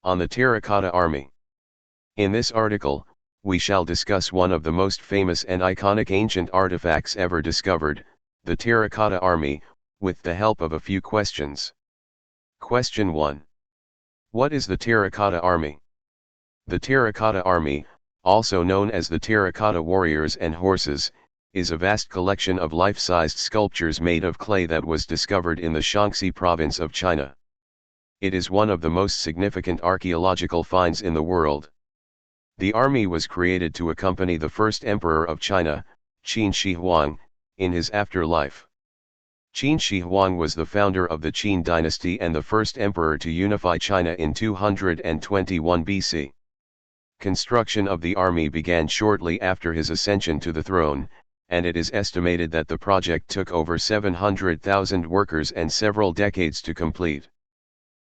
On the Terracotta Army. In this article, we shall discuss one of the most famous and iconic ancient artifacts ever discovered, the Terracotta Army, with the help of a few questions. Question 1. What is the Terracotta Army? The Terracotta Army, also known as the Terracotta Warriors and Horses, is a vast collection of life-sized sculptures made of clay that was discovered in the Shaanxi province of China. It is one of the most significant archaeological finds in the world. The army was created to accompany the first emperor of China, Qin Shi Huang, in his afterlife. Qin Shi Huang was the founder of the Qin dynasty and the first emperor to unify China in 221 BC. Construction of the army began shortly after his ascension to the throne, and it is estimated that the project took over 700,000 workers and several decades to complete.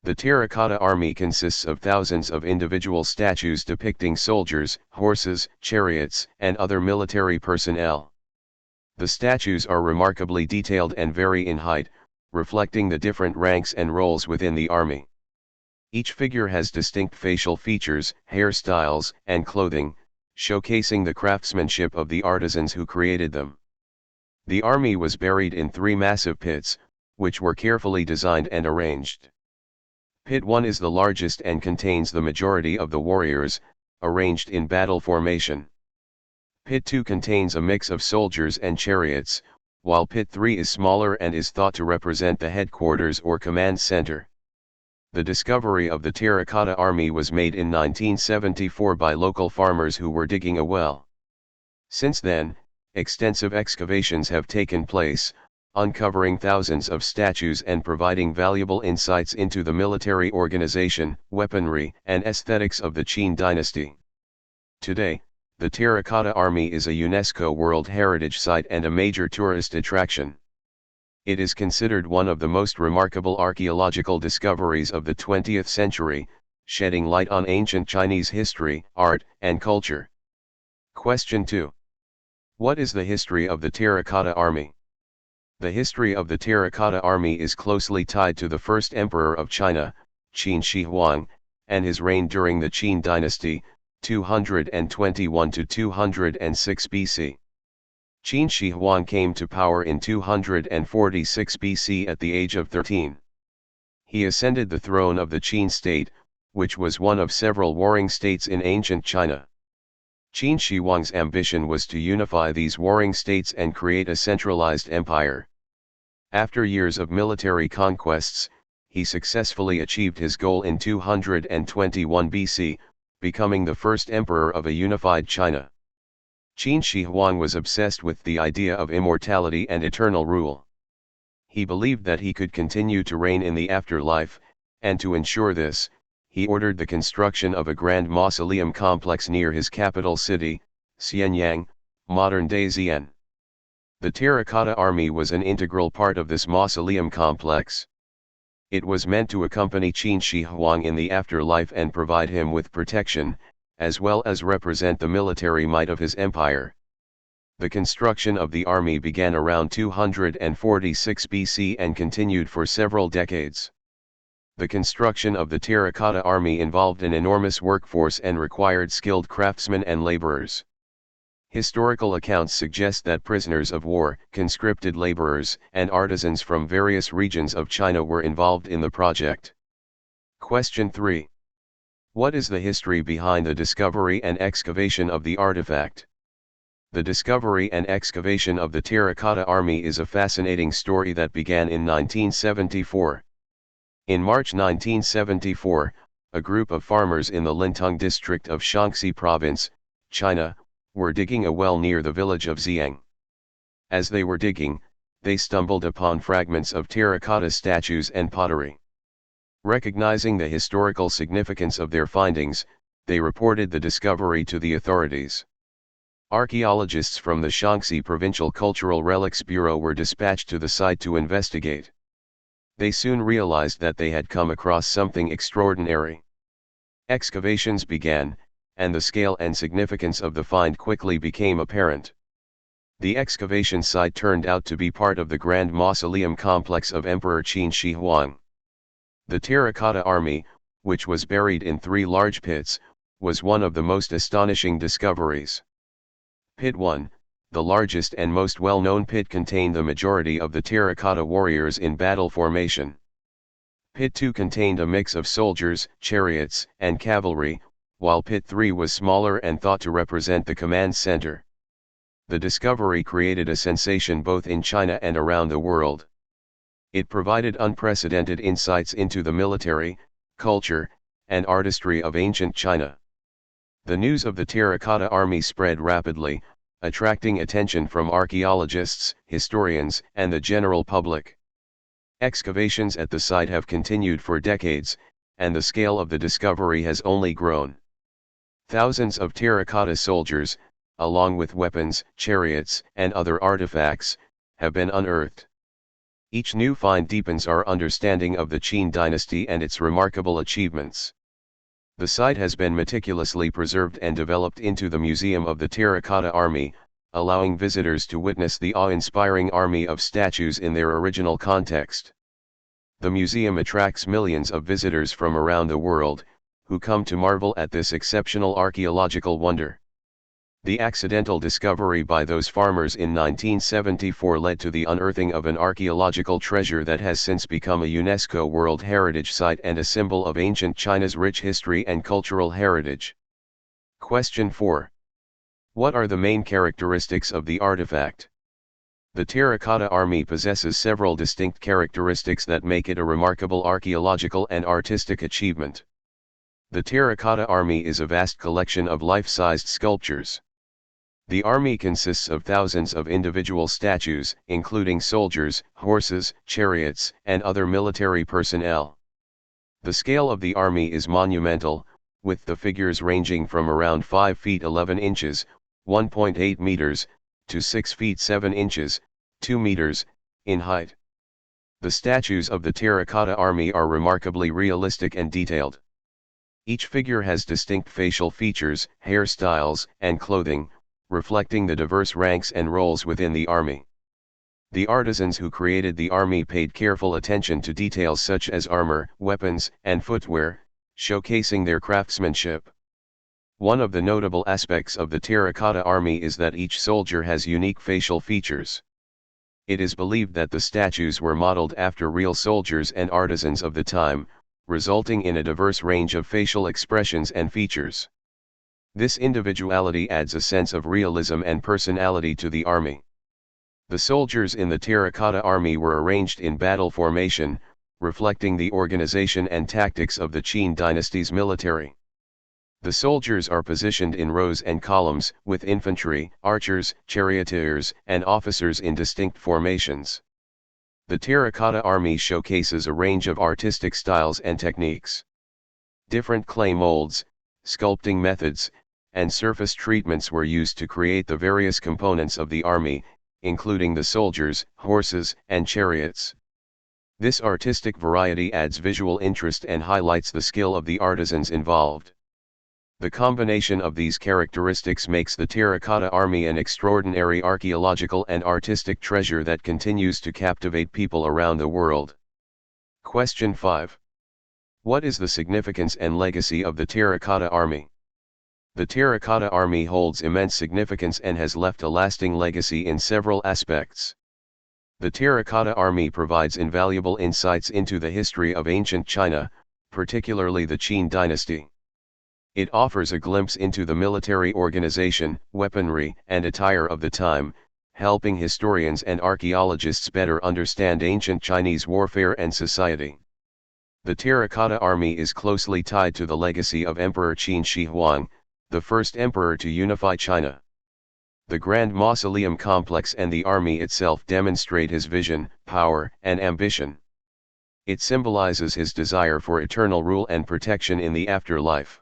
The Terracotta Army consists of thousands of individual statues depicting soldiers, horses, chariots, and other military personnel. The statues are remarkably detailed and vary in height, reflecting the different ranks and roles within the army. Each figure has distinct facial features, hairstyles, and clothing, showcasing the craftsmanship of the artisans who created them. The army was buried in 3 massive pits, which were carefully designed and arranged. Pit 1 is the largest and contains the majority of the warriors, arranged in battle formation. Pit 2 contains a mix of soldiers and chariots, while Pit 3 is smaller and is thought to represent the headquarters or command center. The discovery of the Terracotta Army was made in 1974 by local farmers who were digging a well. Since then, extensive excavations have taken place, uncovering thousands of statues and providing valuable insights into the military organization, weaponry, and aesthetics of the Qin dynasty. Today, the Terracotta Army is a UNESCO World Heritage Site and a major tourist attraction. It is considered one of the most remarkable archaeological discoveries of the 20th century, shedding light on ancient Chinese history, art, and culture. Question 2. What is the history of the Terracotta Army? The history of the Terracotta Army is closely tied to the first emperor of China, Qin Shi Huang, and his reign during the Qin dynasty, 221 to 206 BC. Qin Shi Huang came to power in 246 BC at the age of 13. He ascended the throne of the Qin state, which was one of several warring states in ancient China. Qin Shi Huang's ambition was to unify these warring states and create a centralized empire. After years of military conquests, he successfully achieved his goal in 221 BC, becoming the first emperor of a unified China. Qin Shi Huang was obsessed with the idea of immortality and eternal rule. He believed that he could continue to reign in the afterlife, and to ensure this, he ordered the construction of a grand mausoleum complex near his capital city, Xianyang, modern-day Xi'an. The Terracotta Army was an integral part of this mausoleum complex. It was meant to accompany Qin Shi Huang in the afterlife and provide him with protection, as well as represent the military might of his empire. The construction of the army began around 246 BC and continued for several decades. The construction of the Terracotta Army involved an enormous workforce and required skilled craftsmen and laborers. Historical accounts suggest that prisoners of war, conscripted laborers, and artisans from various regions of China were involved in the project. Question 3. What is the history behind the discovery and excavation of the artifact? The discovery and excavation of the Terracotta Army is a fascinating story that began in 1974. In March 1974, a group of farmers in the Lintung district of Shaanxi province, China, were digging a well near the village of Xiang. As they were digging, they stumbled upon fragments of terracotta statues and pottery. Recognizing the historical significance of their findings, they reported the discovery to the authorities. Archaeologists from the Shaanxi Provincial Cultural Relics Bureau were dispatched to the site to investigate. They soon realized that they had come across something extraordinary. Excavations began, and the scale and significance of the find quickly became apparent. The excavation site turned out to be part of the Grand Mausoleum complex of Emperor Qin Shi Huang. The Terracotta Army, which was buried in 3 large pits, was one of the most astonishing discoveries. Pit 1, the largest and most well-known pit, contained the majority of the terracotta warriors in battle formation. Pit 2 contained a mix of soldiers, chariots, and cavalry, while Pit 3 was smaller and thought to represent the command center. The discovery created a sensation both in China and around the world. It provided unprecedented insights into the military, culture, and artistry of ancient China. The news of the Terracotta Army spread rapidly, attracting attention from archaeologists, historians, and the general public. Excavations at the site have continued for decades, and the scale of the discovery has only grown. Thousands of terracotta soldiers, along with weapons, chariots, and other artifacts, have been unearthed. Each new find deepens our understanding of the Qin dynasty and its remarkable achievements. The site has been meticulously preserved and developed into the Museum of the Terracotta Army, allowing visitors to witness the awe-inspiring army of statues in their original context. The museum attracts millions of visitors from around the world, who come to marvel at this exceptional archaeological wonder. The accidental discovery by those farmers in 1974 led to the unearthing of an archaeological treasure that has since become a UNESCO World Heritage Site and a symbol of ancient China's rich history and cultural heritage. Question 4. What are the main characteristics of the artifact? The Terracotta Army possesses several distinct characteristics that make it a remarkable archaeological and artistic achievement. The Terracotta Army is a vast collection of life-sized sculptures. The army consists of thousands of individual statues, including soldiers, horses, chariots, and other military personnel. The scale of the army is monumental, with the figures ranging from around 5 feet 11 inches, 1.8 meters, to 6 feet 7 inches, 2 meters, in height. The statues of the Terracotta Army are remarkably realistic and detailed. Each figure has distinct facial features, hairstyles, and clothing, reflecting the diverse ranks and roles within the army. The artisans who created the army paid careful attention to details such as armor, weapons, and footwear, showcasing their craftsmanship. One of the notable aspects of the Terracotta Army is that each soldier has unique facial features. It is believed that the statues were modeled after real soldiers and artisans of the time, resulting in a diverse range of facial expressions and features. This individuality adds a sense of realism and personality to the army. The soldiers in the Terracotta Army were arranged in battle formation, reflecting the organization and tactics of the Qin dynasty's military. The soldiers are positioned in rows and columns, with infantry, archers, charioteers, and officers in distinct formations. The Terracotta Army showcases a range of artistic styles and techniques. Different clay molds, sculpting methods, and surface treatments were used to create the various components of the army, including the soldiers, horses, and chariots. This artistic variety adds visual interest and highlights the skill of the artisans involved. The combination of these characteristics makes the Terracotta Army an extraordinary archaeological and artistic treasure that continues to captivate people around the world. Question 5. What is the significance and legacy of the Terracotta Army? The Terracotta Army holds immense significance and has left a lasting legacy in several aspects. The Terracotta Army provides invaluable insights into the history of ancient China, particularly the Qin dynasty. It offers a glimpse into the military organization, weaponry, and attire of the time, helping historians and archaeologists better understand ancient Chinese warfare and society. The Terracotta Army is closely tied to the legacy of Emperor Qin Shi Huang, the first emperor to unify China. The Grand Mausoleum complex and the army itself demonstrate his vision, power, and ambition. It symbolizes his desire for eternal rule and protection in the afterlife.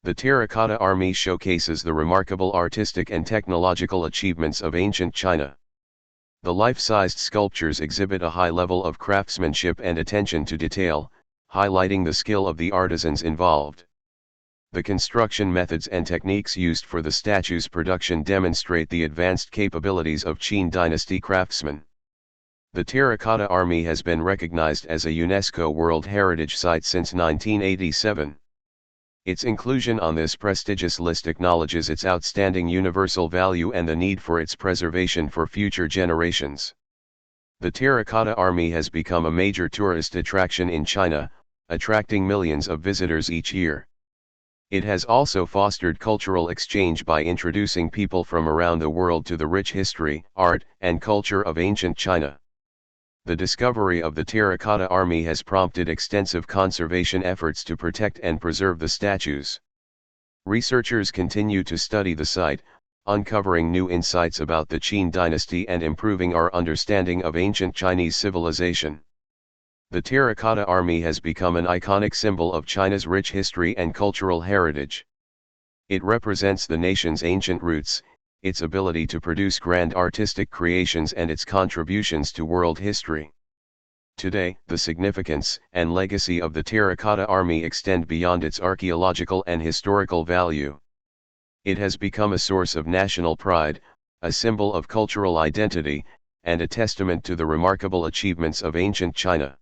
The Terracotta Army showcases the remarkable artistic and technological achievements of ancient China. The life-sized sculptures exhibit a high level of craftsmanship and attention to detail, highlighting the skill of the artisans involved. The construction methods and techniques used for the statue's production demonstrate the advanced capabilities of Qin dynasty craftsmen. The Terracotta Army has been recognized as a UNESCO World Heritage Site since 1987. Its inclusion on this prestigious list acknowledges its outstanding universal value and the need for its preservation for future generations. The Terracotta Army has become a major tourist attraction in China, attracting millions of visitors each year. It has also fostered cultural exchange by introducing people from around the world to the rich history, art, and culture of ancient China. The discovery of the Terracotta Army has prompted extensive conservation efforts to protect and preserve the statues. Researchers continue to study the site, uncovering new insights about the Qin dynasty and improving our understanding of ancient Chinese civilization. The Terracotta Army has become an iconic symbol of China's rich history and cultural heritage. It represents the nation's ancient roots, its ability to produce grand artistic creations and its contributions to world history. Today, the significance and legacy of the Terracotta Army extend beyond its archaeological and historical value. It has become a source of national pride, a symbol of cultural identity, and a testament to the remarkable achievements of ancient China.